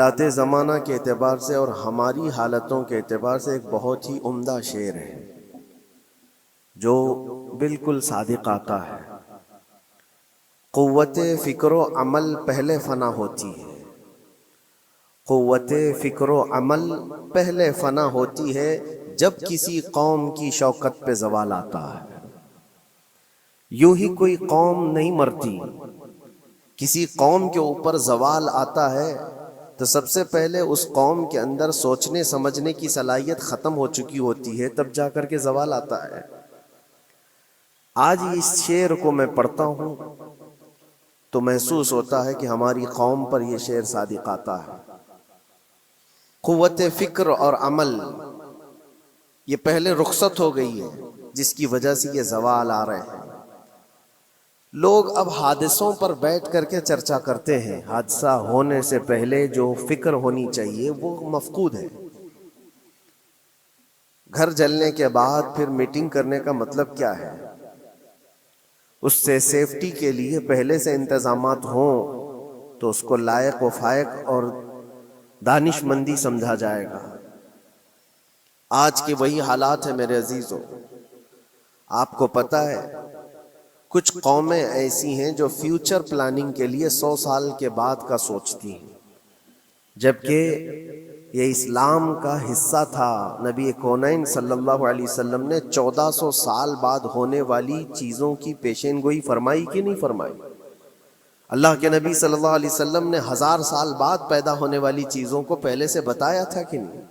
حالات زمانہ کے اعتبار سے اور ہماری حالتوں کے اعتبار سے ایک بہت ہی عمدہ شعر ہے جو بالکل صادق آتا ہے۔ قوت فکر و عمل پہلے فنا ہوتی ہے، قوت فکر و عمل پہلے فنا ہوتی ہے، جب کسی قوم کی شوکت پہ زوال آتا ہے۔ یوں ہی کوئی قوم نہیں مرتی، کسی قوم کے اوپر زوال آتا ہے تو سب سے پہلے اس قوم کے اندر سوچنے سمجھنے کی صلاحیت ختم ہو چکی ہوتی ہے، تب جا کر کے زوال آتا ہے۔ آج اس شعر کو میں پڑھتا ہوں تو محسوس ہوتا ہے کہ ہماری قوم پر یہ شعر صادق آتا ہے۔ قوت فکر اور عمل یہ پہلے رخصت ہو گئی ہے، جس کی وجہ سے یہ زوال آ رہے ہیں۔ لوگ اب حادثوں پر بیٹھ کر کے چرچا کرتے ہیں، حادثہ ہونے سے پہلے جو فکر ہونی چاہیے وہ مفقود ہے۔ گھر جلنے کے بعد پھر میٹنگ کرنے کا مطلب کیا ہے؟ اس سے سیفٹی کے لیے پہلے سے انتظامات ہوں تو اس کو لائق و فائق اور دانش مندی سمجھا جائے گا۔ آج کے وہی حالات ہیں میرے عزیزوں۔ آپ کو پتہ ہے کچھ قومیں ایسی ہیں جو فیوچر پلاننگ کے لیے 100 سال کے بعد کا سوچتی ہیں، جبکہ یہ اسلام کا حصہ تھا۔ نبی کونین صلی اللہ علیہ وسلم نے 1400 سال بعد ہونے والی چیزوں کی پیشین گوئی فرمائی کہ نہیں فرمائی؟ اللہ کے نبی صلی اللہ علیہ وسلم نے 1000 سال بعد پیدا ہونے والی چیزوں کو پہلے سے بتایا تھا کہ نہیں؟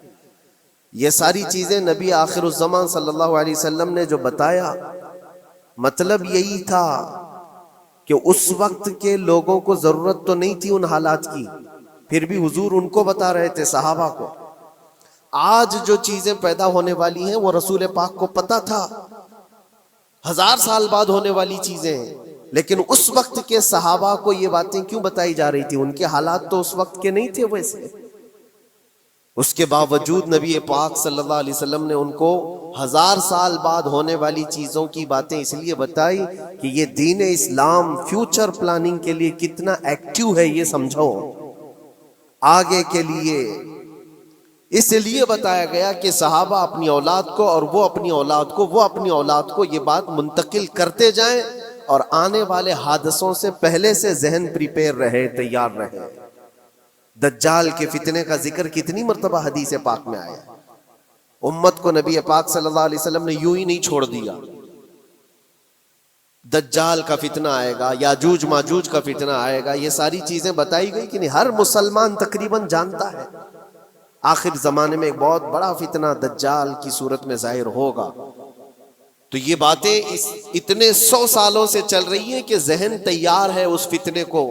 یہ ساری چیزیں نبی آخر الزمان صلی اللہ علیہ وسلم نے جو بتایا، مطلب یہی تھا کہ اس وقت کے لوگوں کو ضرورت تو نہیں تھی ان حالات کی، پھر بھی حضور ان کو بتا رہے تھے، صحابہ کو۔ آج جو چیزیں پیدا ہونے والی ہیں وہ رسول پاک کو پتا تھا، 1000 سال بعد ہونے والی چیزیں، لیکن اس وقت کے صحابہ کو یہ باتیں کیوں بتائی جا رہی تھی؟ ان کے حالات تو اس وقت کے نہیں تھے ویسے۔ اس کے باوجود نبی پاک صلی اللہ علیہ وسلم نے ان کو 1000 سال بعد ہونے والی چیزوں کی باتیں اس لیے بتائی کہ یہ دین اسلام فیوچر پلاننگ کے لیے کتنا ایکٹیو ہے، یہ سمجھو آگے کے لیے۔ اس لیے بتایا گیا کہ صحابہ اپنی اولاد کو اور وہ اپنی اولاد کو، وہ اپنی اولاد کو یہ بات منتقل کرتے جائیں، اور آنے والے حادثوں سے پہلے سے ذہن پریپیئر رہے، تیار رہے۔ دجال کے فتنے کا ذکر کتنی مرتبہ حدیث پاک میں آیا۔ امت کو نبی پاک صلی اللہ علیہ وسلم نے یوں ہی نہیں چھوڑ دیا۔ دجال کا فتنہ آئے گا، یاجوج ماجوج کا فتنہ آئے گا، یہ ساری چیزیں بتائی گئی کہ نہیں؟ ہر مسلمان تقریباً جانتا ہے آخر زمانے میں ایک بہت بڑا فتنہ دجال کی صورت میں ظاہر ہوگا۔ تو یہ باتیں اتنے 100 سالوں سے چل رہی ہیں کہ ذہن تیار ہے اس فتنے کو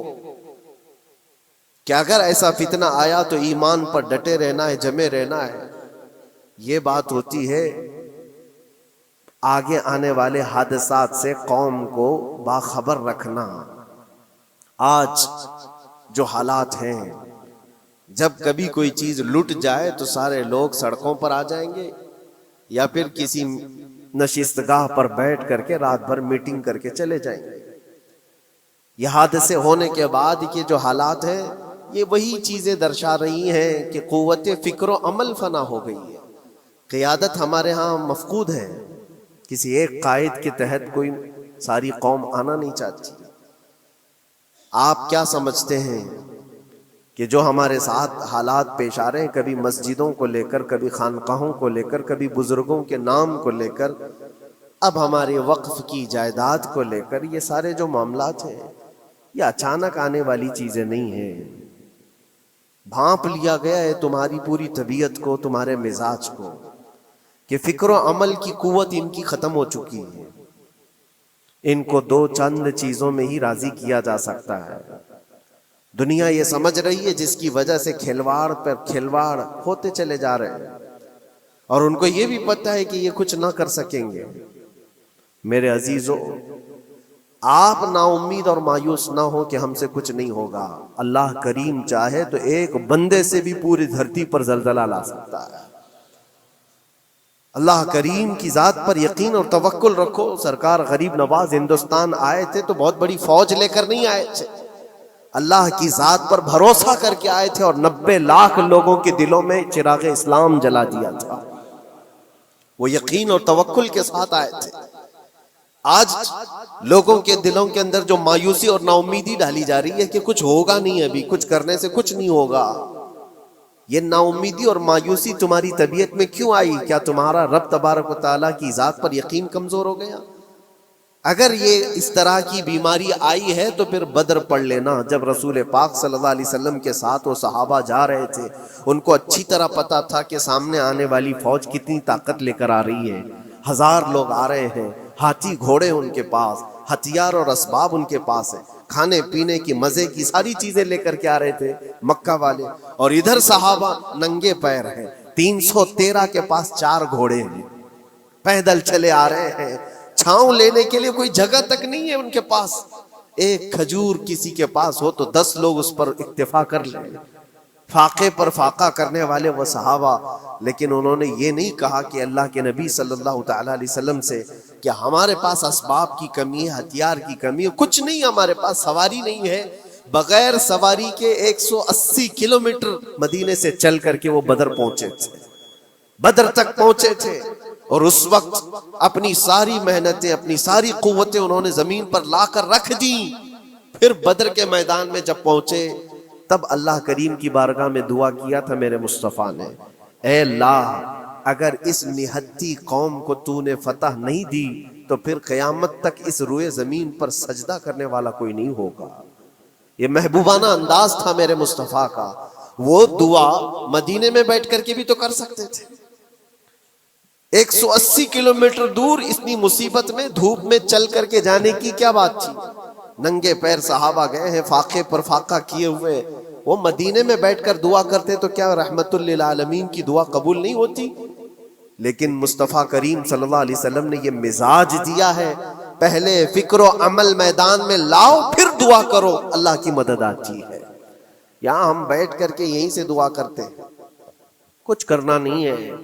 کہ اگر ایسا فتنہ آیا تو ایمان پر ڈٹے رہنا ہے، جمے رہنا ہے۔ یہ بات ہوتی ہے آگے آنے والے حادثات سے قوم کو باخبر رکھنا۔ آج جو حالات ہیں، جب کبھی کوئی چیز لٹ جائے تو سارے لوگ سڑکوں پر آ جائیں گے، یا پھر کسی نشستگاہ پر بیٹھ کر کے رات بھر میٹنگ کر کے چلے جائیں گے۔ یہ حادثے ہونے کے بعد کے جو حالات ہیں، یہ وہی چیزیں درشا رہی ہیں کہ قوت فکر و عمل فنا ہو گئی ہے۔ قیادت ہمارے ہاں مفقود ہے، کسی ایک قائد کے تحت کوئی ساری قوم آنا نہیں چاہتی۔ آپ کیا سمجھتے ہیں کہ جو ہمارے ساتھ حالات پیش آ رہے ہیں، کبھی مسجدوں کو لے کر، کبھی خانقاہوں کو لے کر، کبھی بزرگوں کے نام کو لے کر، اب ہمارے وقف کی جائیداد کو لے کر، یہ سارے جو معاملات ہیں یہ اچانک آنے والی چیزیں نہیں ہیں۔ بھانپ لیا گیا ہے تمہاری پوری طبیعت کو، تمہارے مزاج کو، کہ فکر و عمل کی قوت ان کی ختم ہو چکی ہے۔ ان کو 2 چند چیزوں میں ہی راضی کیا جا سکتا ہے۔ دنیا یہ سمجھ رہی ہے، جس کی وجہ سے کھلواڑ پر کھلواڑ ہوتے چلے جا رہے ہیں، اور ان کو یہ بھی پتہ ہے کہ یہ کچھ نہ کر سکیں گے۔ میرے عزیزو، آپ نا امید اور مایوس نہ ہو کہ ہم سے کچھ نہیں ہوگا۔ اللہ کریم چاہے تو ایک بندے سے بھی پوری دھرتی پر زلزلہ لا سکتا ہے۔ اللہ کریم کی ذات پر یقین اور توکل رکھو۔ سرکار غریب نواز ہندوستان آئے تھے تو بہت بڑی فوج لے کر نہیں آئے تھے، اللہ کی ذات پر بھروسہ کر کے آئے تھے اور 90 لاکھ لوگوں کے دلوں میں چراغ اسلام جلا دیا تھا. وہ یقین اور توکل کے ساتھ آئے تھے. آج لوگوں کے دلوں کے اندر جو مایوسی اور نا امیدی ڈالی جا رہی ہے کہ کچھ ہوگا نہیں، ابھی کچھ کرنے سے کچھ نہیں ہوگا، یہ نا امیدی اور مایوسی تمہاری طبیعت میں کیوں آئی؟ کیا تمہارا رب تبارک و تعالیٰ کی ذات پر یقین کمزور ہو گیا؟ اگر یہ اس طرح کی بیماری آئی ہے تو پھر بدر پڑھ لینا. جب رسول پاک صلی اللہ علیہ وسلم کے ساتھ وہ صحابہ جا رہے تھے، ان کو اچھی طرح پتا تھا کہ سامنے آنے والی فوج کتنی طاقت لے کر آ رہی ہے. 1000 لوگ آ رہے ہیں، ہاتھی گھوڑے ان کے پاس، ہتھیار اور اسباب ان کے پاس ہے، کھانے پینے کی مزے کی ساری چیزیں لے کر کے آ رہے تھے مکہ والے. اور ادھر صحابہ ننگے پیر ہیں، 313 کے پاس 4 گھوڑے ہیں، پیدل چلے آ رہے ہیں. چھاؤں لینے کے لیے کوئی جگہ تک نہیں ہے ان کے پاس. ایک کھجور کسی کے پاس ہو تو 10 لوگ اس پر اکتفا کر لیں. فاقے پر فاقہ کرنے والے وہ صحابہ. لیکن انہوں نے یہ نہیں کہا کہ اللہ کے نبی صلی اللہ تعالی علیہ وسلم سے کہ ہمارے پاس اسباب کی کمی ہے، ہتھیار کی کمی ہے، کچھ نہیں، ہمارے پاس سواری نہیں ہے. بغیر سواری کے 180 کلومیٹر مدینے سے چل کر کے وہ بدر پہنچے تھے، بدر تک پہنچے تھے. اور اس وقت اپنی ساری محنتیں، اپنی ساری قوتیں انہوں نے زمین پر لا کر رکھ دی. پھر بدر کے میدان میں جب پہنچے تب اللہ کریم کی بارگاہ میں دعا کیا تھا میرے مصطفیٰ نے، اے اللہ اگر اس نہتی قوم کو تو نے فتح نہیں دی تو پھر قیامت تک اس روئے زمین پر سجدہ کرنے والا کوئی نہیں ہوگا. یہ محبوبانہ انداز تھا میرے مصطفیٰ کا. وہ دعا مدینے میں بیٹھ کر کے بھی تو کر سکتے تھے. 180 کلومیٹر دور اتنی مصیبت میں دھوپ میں چل کر کے جانے کی کیا بات تھی؟ ننگے پیر صحابہ گئے ہیں، فاقے پر فاقہ کیے ہوئے. وہ مدینے میں بیٹھ کر دعا کرتے تو کیا رحمت للعالمین کی دعا قبول نہیں ہوتی؟ لیکن مصطفیٰ کریم صلی اللہ علیہ وسلم نے یہ مزاج دیا ہے، پہلے فکر و عمل میدان میں لاؤ پھر دعا کرو، اللہ کی مدد آتی ہے. یہاں ہم بیٹھ کر کے یہیں سے دعا کرتے ہیں، کچھ کرنا نہیں ہے،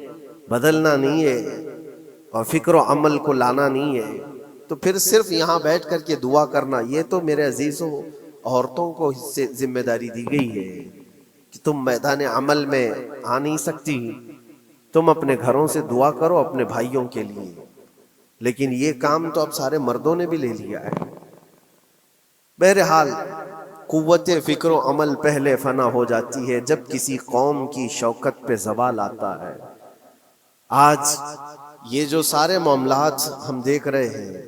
بدلنا نہیں ہے اور فکر و عمل کو لانا نہیں ہے، تو پھر صرف یہاں بیٹھ کر کے دعا کرنا. یہ تو میرے عزیزوں عورتوں کو اس سے ذمہ داری دی گئی ہے کہ تم میدان عمل میں آ نہیں سکتی، تم اپنے گھروں سے دعا کرو اپنے بھائیوں کے لیے. لیکن یہ کام تو اب سارے مردوں نے بھی لے لیا ہے. بہرحال قوت فکر و عمل پہلے فنا ہو جاتی ہے جب کسی قوم کی شوکت پہ زوال آتا ہے. آج یہ جو سارے معاملات ہم دیکھ رہے ہیں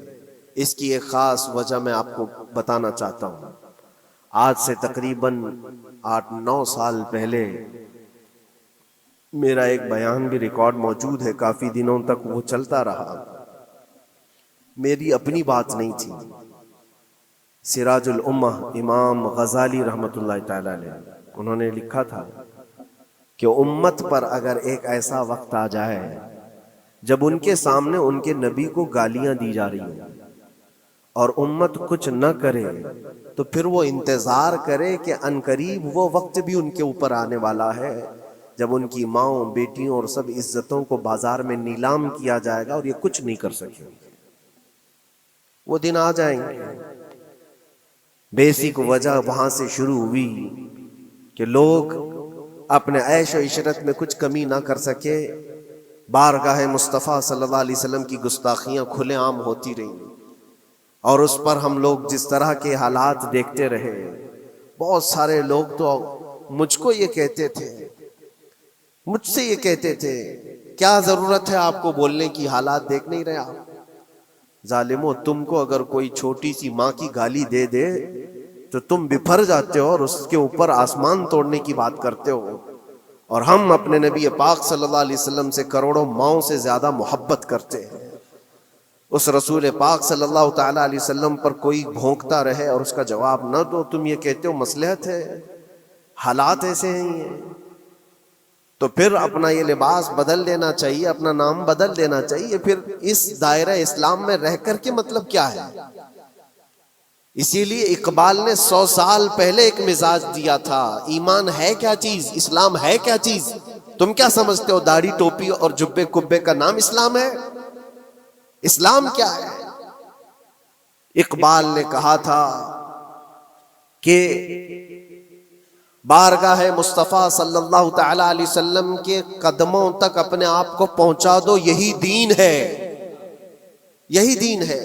اس کی ایک خاص وجہ میں آپ کو بتانا چاہتا ہوں. آج سے تقریباً 8-9 سال پہلے میرا ایک بیان بھی ریکارڈ موجود ہے، کافی دنوں تک وہ چلتا رہا. میری اپنی بات نہیں تھی. سراج الامہ امام غزالی رحمۃ اللہ تعالی علیہ انہوں نے لکھا تھا کہ امت پر اگر ایک ایسا وقت آ جائے جب ان کے سامنے ان کے نبی کو گالیاں دی جا رہی ہیں اور امت کچھ نہ کرے تو پھر وہ انتظار کرے کہ عنقریب وہ وقت بھی ان کے اوپر آنے والا ہے جب ان کی ماؤں، بیٹیوں اور سب عزتوں کو بازار میں نیلام کیا جائے گا اور یہ کچھ نہیں کر سکیں گے. وہ دن آ جائیں گے. بیسک وجہ وہاں سے شروع ہوئی کہ لوگ اپنے عیش و عشرت میں کچھ کمی نہ کر سکے. بارگاہ مصطفیٰ صلی اللہ علیہ وسلم کی گستاخیاں کھلے عام ہوتی رہیں اور اس پر ہم لوگ جس طرح کے حالات دیکھتے رہے. بہت سارے لوگ تو مجھ کو یہ کہتے تھے، مجھ سے یہ کہتے تھے کیا ضرورت ہے آپ کو بولنے کی، حالات دیکھ نہیں رہے آپ؟ ظالمو، تم کو اگر کوئی چھوٹی سی ماں کی گالی دے دے تو تم بپھر جاتے ہو اور اس کے اوپر آسمان توڑنے کی بات کرتے ہو. اور ہم اپنے نبی پاک صلی اللہ علیہ وسلم سے کروڑوں ماؤں سے زیادہ محبت کرتے ہیں. اس رسول پاک صلی اللہ تعالی علیہ وسلم پر کوئی بھونکتا رہے اور اس کا جواب نہ دو، تم یہ کہتے ہو مصلحت ہے، حالات ایسے ہیں یہ. تو پھر اپنا یہ لباس بدل لینا چاہیے، اپنا نام بدل دینا چاہیے. پھر اس دائرہ اسلام میں رہ کر کے مطلب کیا ہے؟ اسی لیے اقبال نے 100 سال پہلے ایک مزاج دیا تھا، ایمان ہے کیا چیز، اسلام ہے کیا چیز. تم کیا سمجھتے ہو داڑھی ٹوپی اور جبے کبے کا نام اسلام ہے؟ اسلام کیا ہے؟ اقبال نے کہا تھا کہ بارگاہ مصطفیٰ صلی اللہ تعالی علیہ وسلم کے قدموں تک اپنے آپ کو پہنچا دو. یہی دین ہے, یہی دین ہے.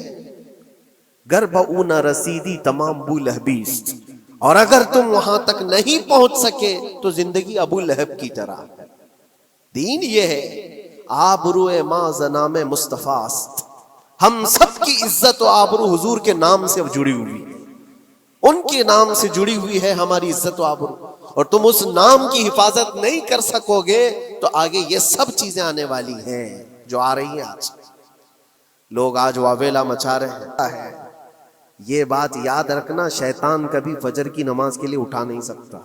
گر بہو نہ رسیدی تمام ابو لہبیست, اور اگر تم وہاں تک نہیں پہنچ سکے تو زندگی ابو لہب کی طرح. دین یہ ہے, آبرو ما زنام مصطفیٰ است. ہم سب کی عزت و آبرو حضور کے نام سے جڑی ہوئی, ان کے نام سے جڑی ہوئی ہے ہماری عزت و آبرو. اور تم اس نام کی حفاظت نہیں کر سکو گے تو آگے یہ سب چیزیں آنے والی ہیں جو آ رہی ہیں. آج لوگ آج واویلا مچا رہے ہیں. یہ بات یاد رکھنا, شیطان کبھی فجر کی نماز کے لیے اٹھا نہیں سکتا,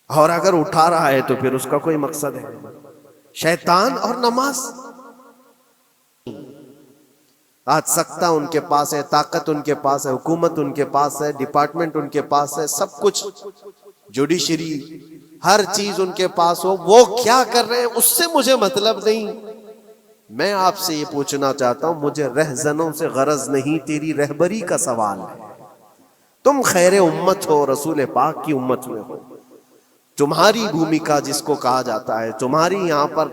اور اگر اٹھا رہا ہے تو پھر اس کا کوئی مقصد ہے. شیطان اور نماز, آج سختہ ان کے پاس ہے, طاقت ان کے پاس ہے, حکومت ان کے پاس ہے, ڈپارٹمنٹ ان کے پاس ہے, سب کچھ, جوڈیشری, ہر چیز ان کے پاس ہو. وہ کیا کر رہے ہیں اس سے مجھے مطلب نہیں. میں آپ سے یہ پوچھنا چاہتا ہوں, مجھے رہزنوں سے غرض نہیں, تیری رہبری کا سوال ہے. تم خیر امت ہو, رسول پاک کی امت میں ہو. تمہاری بھومکا جس کو کہا جاتا ہے, تمہاری یہاں پر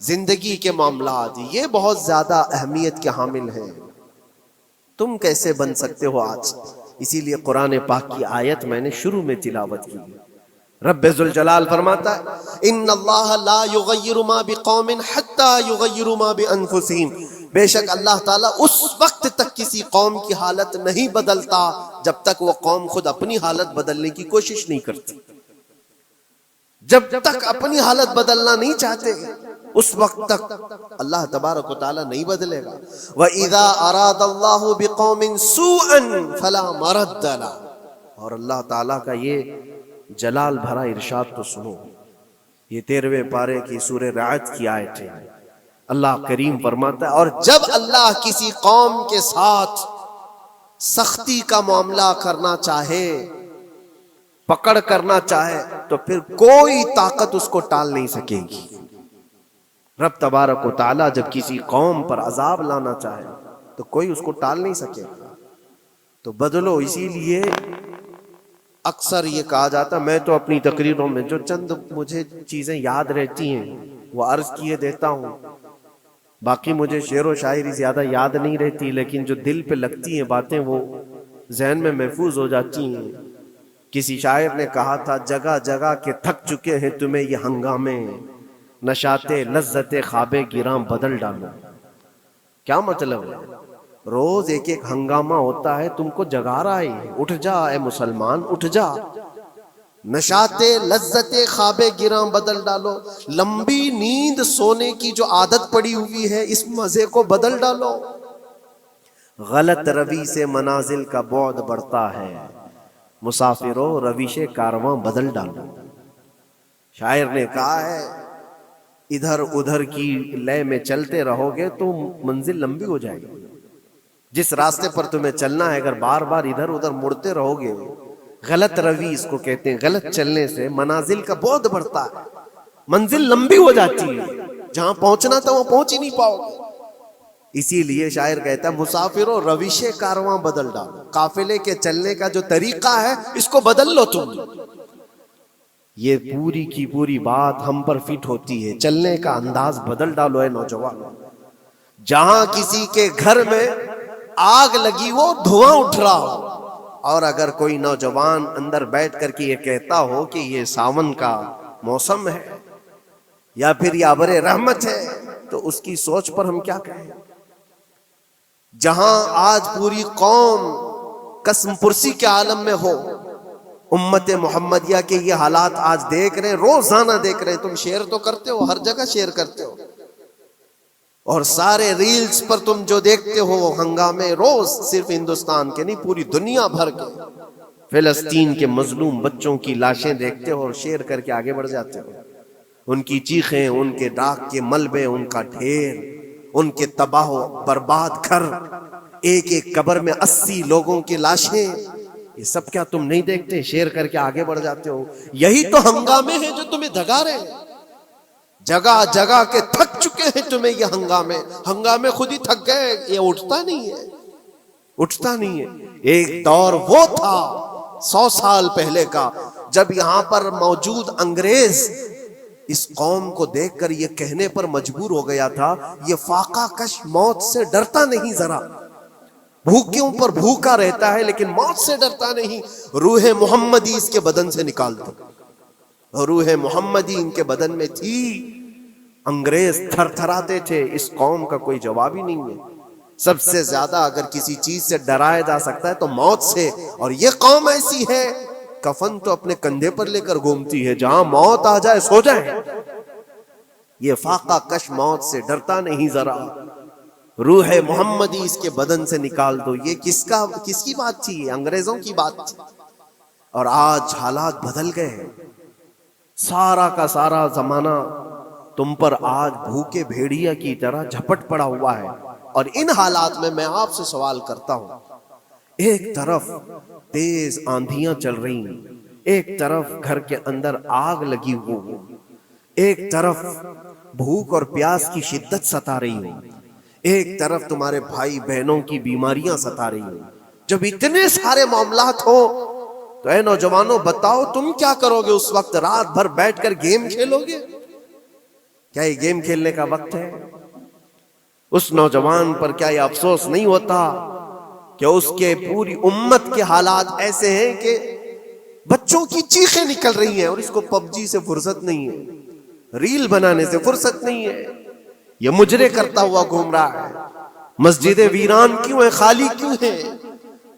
زندگی کے معاملات, یہ بہت زیادہ اہمیت کے حامل ہیں. تم کیسے بن سکتے ہو آج؟ اسی لیے قرآن پاک کی آیت میں نے شروع میں تلاوت کی. رب ذوالجلال فرماتا ہے, ان اللہ لا یغیر ما بقوم حتی یغیروا ما بانفسہم. بے شک اللہ تعالیٰ اس وقت تک کسی قوم کی حالت نہیں بدلتا جب تک وہ قوم خود اپنی حالت بدلنے کی کوشش نہیں کرتی. جب تک اپنی حالت بدلنا نہیں چاہتے اس وقت تک اللہ تبارک و تعالیٰ نہیں بدلے گا. وَإِذَا أَرَادَ اللَّهُ بِقَوْمٍ سُوءًا فَلَا مَرَدَّ لَهُ. اور اللہ تعالیٰ کا یہ جلال بھرا ارشاد تو سنو, یہ 13ویں پارے کی سورہ رعد کی آیت ہے. اللہ کریم فرماتا ہے, اور جب اللہ کسی قوم کے ساتھ سختی کا معاملہ کرنا چاہے, پکڑ کرنا چاہے, تو پھر کوئی طاقت اس کو ٹال نہیں سکے گی. رب تبارک و تعالیٰ جب کسی قوم پر عذاب لانا چاہے تو کوئی اس کو ٹال نہیں سکے. تو بدلو. اسی لیے اکثر یہ کہا جاتا, میں تو اپنی تقریروں میں جو چند مجھے چیزیں یاد رہتی ہیں وہ عرض کیے دیتا ہوں. باقی مجھے شعر و شاعری زیادہ یاد نہیں رہتی, لیکن جو دل پہ لگتی ہیں باتیں وہ ذہن میں محفوظ ہو جاتی ہیں. کسی شاعر نے کہا تھا, جگہ جگہ کے تھک چکے ہیں تمہیں یہ ہنگامے, نشاط لذت خواب گراں بدل ڈالو. کیا مطلب ہے؟ روز ایک ایک ہنگامہ ہوتا ہے, تم کو جگا رہا ہے. اٹھ جا اے مسلمان, اٹھ جا. نشاط لذت خواب گراں بدل ڈالو. لمبی نیند سونے کی جو عادت پڑی ہوئی ہے اس مزے کو بدل ڈالو. غلط روی سے منازل کا بعد بڑھتا ہے, مسافروں رویش کارواں بدل ڈالو. شاعر نے کہا ہے, ادھر ادھر کی لے میں چلتے رہو گے تو منزل لمبی ہو جائے گی. جس راستے پر تمہیں چلنا ہے اگر بار بار ادھر ادھر مڑتے رہو گے, غلط روی اس کو کہتے ہیں, غلط چلنے سے منازل کا بعد بڑھتا ہے, منزل لمبی ہو جاتی ہے, جہاں پہنچنا تھا وہاں پہنچ ہی نہیں پاؤ گے. اسی لیے شاعر کہتا ہے, مسافروں رویش کارواں بدل ڈالو. قافلے کے چلنے کا جو طریقہ ہے اس کو بدل لو تم. یہ پوری کی پوری بات ہم پر فٹ ہوتی ہے. چلنے کا انداز بدل ڈالو اے نوجوانوں. جہاں کسی کے گھر میں آگ لگی ہو, دھواں اٹھ رہا ہو, اور اگر کوئی نوجوان اندر بیٹھ کر کے یہ کہتا ہو کہ یہ ساون کا موسم ہے یا پھر یہ ابر رحمت ہے, تو اس کی سوچ پر ہم کیا کہیں. جہاں آج پوری قوم قسم پرسی کے عالم میں ہو, امت محمدیہ کے یہ حالات آج دیکھ رہے ہیں, روزانہ دیکھ رہے ہیں. تم شیئر تو کرتے ہو, ہر جگہ شیئر کرتے ہو, اور سارے ریلز پر تم جو دیکھتے ہو ہنگامے روز, صرف ہندوستان کے نہیں پوری دنیا بھر کے فلسطین کے مظلوم بچوں کی لاشیں دیکھتے ہو اور شیئر کر کے آگے بڑھ جاتے ہو. ان کی چیخیں, ان کے ڈاک کے ملبے, ان کا ڈھیر, ان کے تباہ و برباد گھر, ایک ایک قبر میں 80 لوگوں کی لاشیں, یہ سب کیا تم نہیں دیکھتے؟ شیئر کر کے آگے بڑھ جاتے ہو. یہی تو ہنگامے ہیں جو تمہیں دھگا رہے ہیں. جگہ جگہ کے تھک چکے ہیں تمہیں یہ ہنگامے. ہنگامے خود ہی تھک گئے, یہ اٹھتا نہیں ہے. اٹھتا نہیں ہے۔ ایک دور وہ تھا 100 سال پہلے کا جب یہاں پر موجود انگریز اس قوم کو دیکھ کر یہ کہنے پر مجبور ہو گیا تھا یہ فاقہ کش موت سے ڈرتا نہیں ذرا، بھوکیوں پر بھوکا رہتا ہے لیکن موت سے ڈرتا نہیں، روح محمدی اس کے بدن سے نکال دو۔ روح محمدی ان کے بدن میں تھی، انگریز تھر تھراتے تھے، اس قوم کا کوئی جواب ہی نہیں ہے۔ سب سے زیادہ اگر کسی چیز سے ڈرایا جا سکتا ہے تو موت سے، اور یہ قوم ایسی ہے کفن تو اپنے کندھے پر لے کر گھومتی ہے، جہاں موت آ جائے سو جائے۔ یہ فاقہ کش موت سے ڈرتا نہیں ذرا، روح محمدی اس کے بدن سے نکال دو۔ یہ کس کی بات تھی؟ یہ انگریزوں کی بات تھی۔ اور آج حالات بدل گئے ہیں، سارا کا سارا زمانہ تم پر آج بھوکے بھیڑیا کی طرح جھپٹ پڑا ہوا ہے۔ اور ان حالات میں آپ سے سوال کرتا ہوں، ایک طرف تیز آندھیاں چل رہی ہیں، ایک طرف گھر کے اندر آگ لگی ہوئی، ایک طرف بھوک اور پیاس کی شدت ستا رہی ہے، ایک طرف تمہارے بھائی بہنوں کی بیماریاں ستا رہی ہیں۔ جب اتنے سارے معاملات ہو تو اے نوجوانوں بتاؤ تم کیا کرو گے اس وقت؟ رات بھر بیٹھ کر گیم کھیلو گے؟ کیا یہ گیم کھیلنے کا وقت ہے؟ اس نوجوان پر کیا یہ افسوس نہیں ہوتا کہ اس کے پوری امت کے حالات ایسے ہیں کہ بچوں کی چیخیں نکل رہی ہیں اور اس کو پب جی سے فرصت نہیں ہے، ریل بنانے سے فرصت نہیں ہے، یہ مجرے کرتا ہوا گھوم رہا ہے۔ مسجدیں ویران کیوں ہیں؟ خالی کیوں ہیں؟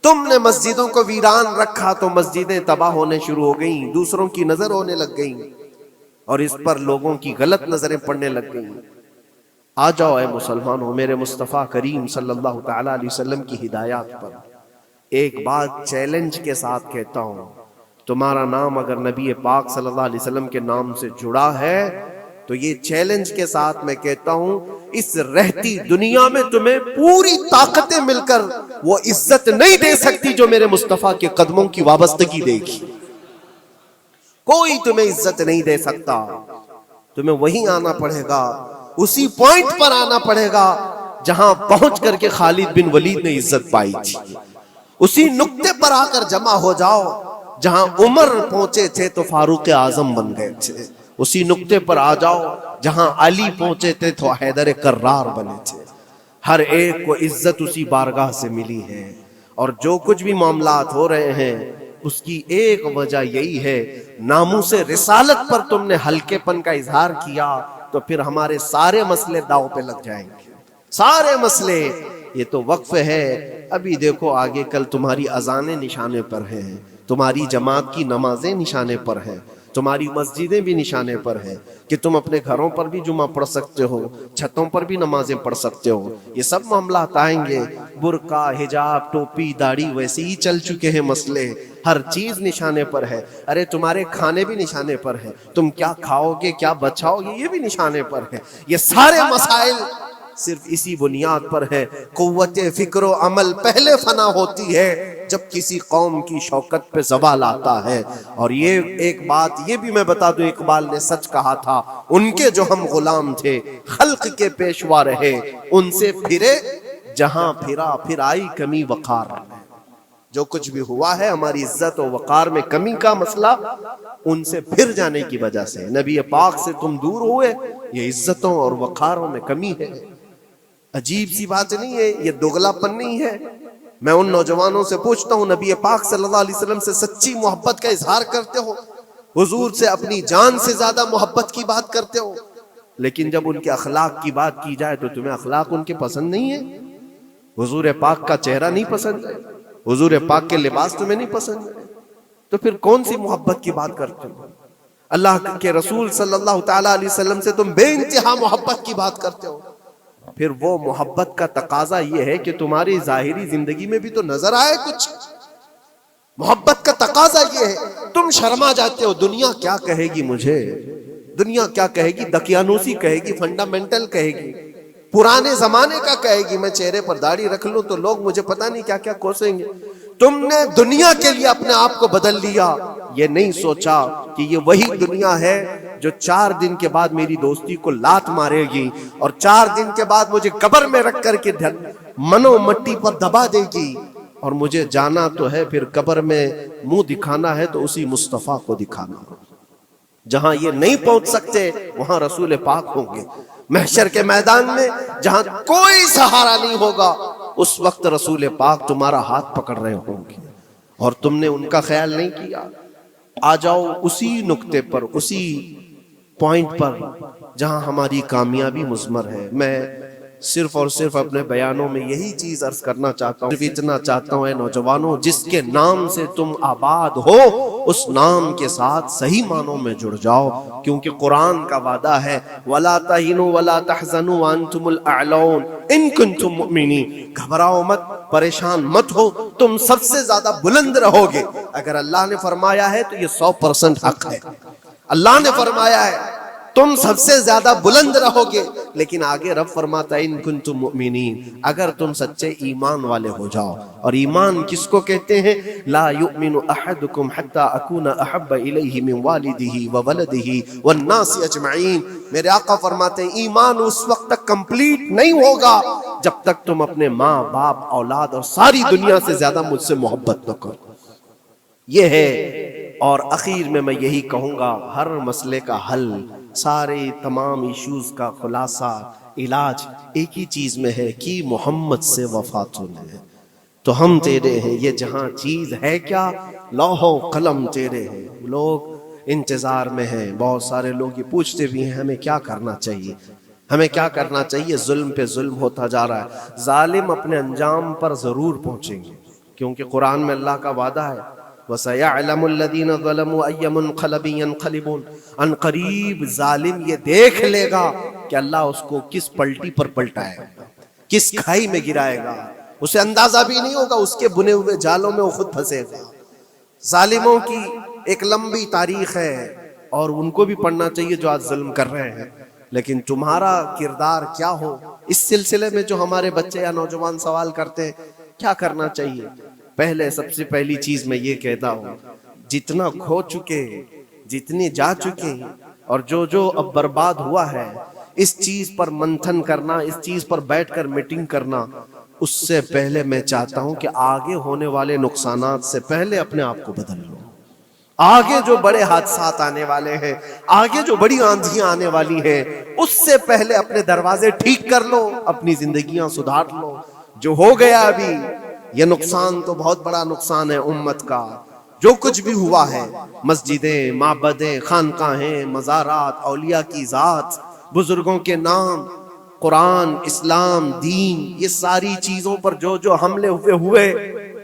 تم نے مسجدوں کو ویران رکھا تو مسجدیں تباہ ہونے شروع ہو گئیں، دوسروں کی نظر ہونے لگ گئیں اور اس پر لوگوں کی غلط نظریں پڑنے لگ گئیں۔ آ جاؤ اے مسلمانوں، میرے مصطفیٰ کریم صلی اللہ تعالیٰ علیہ وسلم کی ہدایات پر ایک بات چیلنج کے ساتھ کہتا ہوں، تمہارا نام اگر نبی پاک صلی اللہ علیہ وسلم کے نام سے جڑا ہے تو یہ چیلنج کے ساتھ میں کہتا ہوں اس رہتی دنیا میں تمہیں پوری طاقتیں مل کر وہ عزت نہیں دے سکتی جو میرے مصطفیٰ کے قدموں کی وابستگی دے گی۔ کوئی تمہیں عزت نہیں دے سکتا، تمہیں وہیں آنا پڑے گا، اسی پوائنٹ پر آنا پڑے گا جہاں پہنچ کر کے خالد بن ولید نے عزت پائی تھی، اسی نقطے پر آ کر جمع ہو جاؤ جہاں عمر پہنچے تھے تو فاروق اعظم بن گئے تھے، اسی نقطے پر آ جاؤ جہاں علی پہنچے تھے تو حیدر کرار بنے تھے۔ ہر ایک کو عزت اسی بارگاہ سے ملی ہے، اور جو کچھ بھی معاملات ہو رہے ہیں اس کی ایک وجہ یہی ہے، ناموس رسالت پر تم نے ہلکے پن کا اظہار کیا تو پھر ہمارے سارے مسئلے داؤ پہ لگ جائیں گے، سارے مسئلے۔ یہ تو وقف ہے، ابھی دیکھو آگے کل تمہاری اذانیں نشانے پر ہیں، تمہاری جماعت کی نمازیں نشانے پر ہیں، تمہاری مسجدیں بھی نشانے پر ہیں کہ تم اپنے گھروں پر بھی جمعہ پڑھ سکتے ہو، چھتوں پر بھی نمازیں پڑھ سکتے ہو۔ یہ سب معاملات آئیں گے، برقع، حجاب، ٹوپی، داڑھی ویسے ہی چل چکے ہیں مسئلے، ہر چیز نشانے پر ہے۔ ارے تمہارے کھانے بھی نشانے پر ہے، تم کیا کھاؤ گے کیا بچاؤ گے یہ بھی نشانے پر ہے۔ یہ سارے مسائل صرف اسی بنیاد پر ہے، قوت فکر و عمل پہلے فنا ہوتی ہے جب کسی قوم کی شوکت پہ زوال آتا ہے۔ اور یہ ایک بات یہ بھی میں بتا دوں، اقبال نے سچ کہا تھا، ان کے جو ہم غلام تھے خلق کے پیشوا رہے، ان سے پھرے جہاں پھرا پھر آئی کمی وقار۔ جو کچھ بھی ہوا ہے ہماری عزت و وقار میں کمی کا مسئلہ ان سے پھر جانے کی وجہ سے، نبی پاک سے تم دور ہوئے، یہ عزتوں اور وقاروں میں کمی ہے۔ عجیب سی بات نہیں ہے، یہ دوغلا پن نہیں ہے۔ میں ان نوجوانوں سے پوچھتا ہوں، نبی پاک صلی اللہ علیہ وسلم سے سچی محبت کا اظہار کرتے ہو، حضور سے اپنی جان سے زیادہ محبت کی بات کرتے ہو، لیکن جب ان کے اخلاق کی بات کی جائے تو تمہیں اخلاق ان کے پسند نہیں ہے، حضور پاک کا چہرہ نہیں پسند ہے، حضور پاک کے لباس تمہیں نہیں پسند ہے، تو پھر کون سی محبت کی بات کرتے ہو؟ اللہ کے رسول صلی اللہ تعالی علیہ وسلم سے تم بے انتہا محبت کی بات کرتے ہو، پھر وہ محبت کا تقاضا یہ ہے کہ تمہاری ظاہری زندگی میں بھی تو نظر آئے کچھ۔ محبت کا تقاضا یہ ہے، تم شرما جاتے ہو، دنیا کیا کہے گی مجھے، دنیا کیا کہے گی، دقیانوسی کہے گی، فنڈامنٹل کہے گی، پرانے زمانے کا کہے گی، میں چہرے پر داڑھی رکھ لوں تو لوگ مجھے پتہ نہیں کیا کیا کوسیں گے۔ تم نے دنیا کے لیے اپنے آپ کو بدل لیا، یہ نہیں سوچا کہ یہ وہی دنیا ہے جو 4 دن کے بعد میری دوستی کو لات مارے گی، اور 4 دن کے بعد مجھے قبر میں رکھ کر کے منو مٹی پر دبا دے گی، اور مجھے جانا تو ہے پھر قبر میں منہ دکھانا ہے تو اسی مصطفیٰ کو دکھانا. جہاں یہ نہیں پہنچ سکتے وہاں رسول پاک ہوں گے. محشر کے میدان میں جہاں کوئی سہارا نہیں ہوگا اس وقت رسول پاک تمہارا ہاتھ پکڑ رہے ہوں گے اور تم نے ان کا خیال نہیں کیا. آ جاؤ اسی نقطے پر، اسی پوائنٹ پر جہاں ہماری کامیابی مضمر ہے. میں صرف اور صرف اپنے بیانوں میں یہی چیز عرض کرنا چاہتا ہوں، صرف اتنا چاہتا ہوں اے نوجوانوں، جس کے نام سے تم آباد ہو اس نام کے ساتھ صحیح معنوں میں جڑ جاؤ، کیونکہ قرآن کا وعدہ ہے وَلَا تَهِنُوا وَلَا تَحْزَنُوا وَأَنْتُمُ الْأَعْلَوْنَ إِن كُنتُم مُؤْمِنِينَ. گھبراؤ مت، پریشان مت ہو، تم سب سے زیادہ بلند رہو گے. اگر اللہ نے فرمایا ہے تو یہ 100% حق ہے. اللہ نے فرمایا ہے تم سب سے زیادہ بلند رہو گے، لیکن آگے رب فرماتا ہے ان کنتم مؤمنین، اگر تم سچے ایمان والے ہو جاؤ. اور ایمان کس کو کہتے ہیں؟ لا یؤمن احدکم حتی اکون احب الیہ من والدہ وولدہ والناس اجمعین. میرے آقا فرماتے ہیں ایمان اس وقت تک کمپلیٹ نہیں ہوگا جب تک تم اپنے ماں باپ اولاد اور ساری دنیا سے زیادہ مجھ سے محبت نہ کرو. یہ ہے. اور اخیر میں یہی کہوں گا، ہر مسئلے کا حل، سارے تمام ایشوز کا خلاصہ، علاج ایک ہی چیز میں ہے کہ محمد سے وفا ہے. تو ہم تیرے ہیں، یہ جہاں چیز ہے کیا، لوح و قلم تیرے ہیں. لوگ انتظار میں ہیں، بہت سارے لوگ یہ پوچھتے بھی ہیں ہمیں کیا کرنا چاہیے، ہمیں کیا کرنا چاہیے. ظلم پہ ظلم ہوتا جا رہا ہے. ظالم اپنے انجام پر ضرور پہنچیں گے، کیونکہ قرآن میں اللہ کا وعدہ ہے وَسَيَعْلَمُ الَّذِينَ ظَلَمُوا أَيَّ مُنْقَلَبٍ يَنْقَلِبُونَ. ان قریب ظالم یہ دیکھ لے گا کہ اللہ اس کو کس پلٹی پر پلٹائے گا، کس کھائی میں گرائے گا. اسے اندازہ بھی نہیں ہوگا، اس کے بنے ہوئے جالوں میں وہ خود پھنسے گا. ظالموں کی ایک لمبی تاریخ ہے اور ان کو بھی پڑھنا چاہیے جو آج ظلم کر رہے ہیں. لیکن تمہارا کردار کیا ہو، اس سلسلے میں جو ہمارے بچے یا نوجوان سوال کرتے ہیں کیا کرنا چاہیے. پہلے سب سے پہلی چیز میں یہ کہتا ہوں، جتنا کھو چکے، جتنے جا چکے اور جو اب برباد ہوا ہے، اس چیز پر منتھن کرنا، اس چیز پر بیٹھ کر میٹنگ کرنا، اس سے پہلے میں چاہتا ہوں کہ آگے ہونے والے نقصانات سے پہلے اپنے آپ کو بدل لو. آگے جو بڑے حادثات آنے والے ہیں، آگے جو بڑی آندھیاں آنے والی ہیں، اس سے پہلے اپنے دروازے ٹھیک کر لو، اپنی زندگیاں سدھار لو. جو ہو گیا ابھی یہ نقصان تو بہت بڑا نقصان ہے امت کا. جو کچھ بھی ہوا ہے، مسجدیں، معبدیں، خانقاہیں، مزارات، اولیاء کی ذات، بزرگوں کے نام، قرآن، اسلام، دین، یہ ساری چیزوں پر جو حملے ہوئے،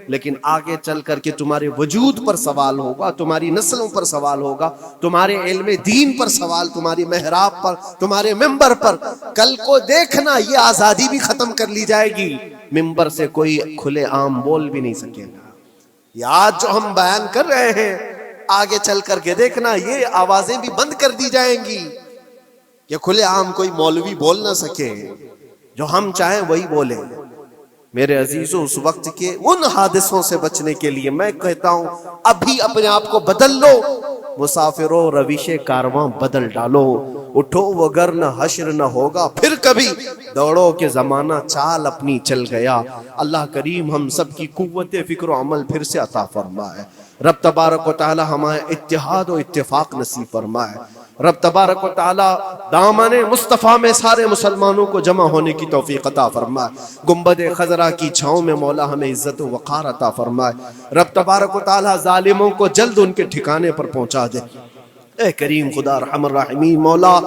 لیکن آگے چل کر کے تمہارے وجود پر سوال ہوگا، تمہاری نسلوں پر سوال ہوگا، تمہارے علم دین پر سوال، تمہاری محراب پر، تمہارے ممبر پر. کل کو دیکھنا یہ آزادی بھی ختم کر لی جائے گی، ممبر سے کوئی کھلے عام بول بھی نہیں سکے گا. یہ آج جو ہم بیان کر رہے ہیں آگے چل کر کے دیکھنا یہ آوازیں بھی بند کر دی جائیں گی کہ کھلے عام کوئی مولوی بول نہ سکے، جو ہم چاہیں وہی بولیں. میرے عزیزوں، اس وقت کے ان حادثوں سے بچنے کے لیے میں کہتا ہوں ابھی اپنے آپ کو بدل لو. مسافروں رویش کارواں بدل ڈالو، اٹھو وگرنہ حشر نہ ہوگا پھر کبھی، دوڑو کہ زمانہ چال اپنی چل گیا. اللہ کریم ہم سب کی قوت فکر و عمل پھر سے عطا فرمائے. رب تبارک و تعالی ہمیں اتحاد و اتفاق نصیب فرمائے. رب تبارک و تعالی دامن مصطفیٰ میں سارے مسلمانوں کو جمع ہونے کی توفیق عطا فرمائے. گنبد خضرا کی چھاؤں میں مولا ہمیں عزت و وقار عطا فرمائے. رب تبارک و تعالی ظالموں کو جلد ان کے ٹھکانے پر پہنچا دے. اے کریم خدا ارحم الراحمین، مولا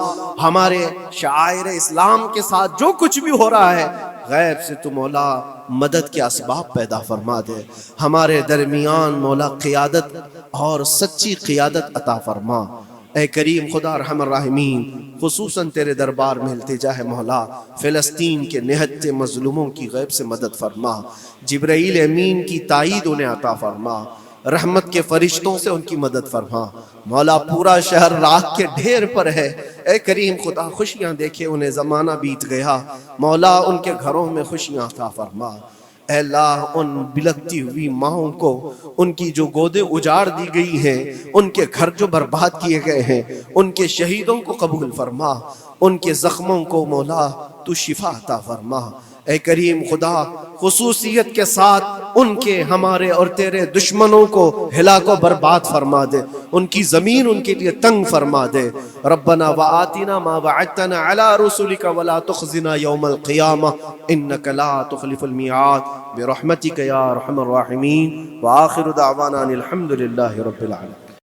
ہمارے شعائر اسلام کے ساتھ جو کچھ بھی ہو رہا ہے غیب سے تو مولا مدد کے اسباب پیدا فرما دے. ہمارے درمیان مولا قیادت اور سچی قیادت عطا فرما. اے کریم خدا ارحم الراحمین، خصوصاً تیرے دربار میں التجا ہے مولا فلسطین کے نہتے مظلوموں کی غیب سے مدد فرما. جبرائیل امین کی تائید انہیں عطا فرما. رحمت کے فرشتوں سے ان کی مدد فرما. مولا پورا شہر راکھ کے ڈھیر پر ہے. اے کریم خدا خوشیاں دیکھے انہیں زمانہ بیت گیا، مولا ان کے گھروں میں خوشیاں عطا فرما. اے اللہ ان بلکتی ہوئی ماؤں کو، ان کی جو گودیں اجاڑ دی گئی ہیں، ان کے گھر جو برباد کیے گئے ہیں، ان کے شہیدوں کو قبول فرما. ان کے زخموں کو مولا تو شفا عطا فرما. اے کریم خدا خصوصیت کے ساتھ ان کے ہمارے اور تیرے دشمنوں کو ہلاک و برباد فرما دے، ان کی زمین ان کے لیے تنگ فرما دے۔ ربنا وآتنا ما وعدتنا على رسلك ولا تخزنا يوم القيامة انك لا تخلف الميعاد برحمتك يا ارحم الراحمين۔ وآخر دعوانا ان الحمد لله رب العالمين۔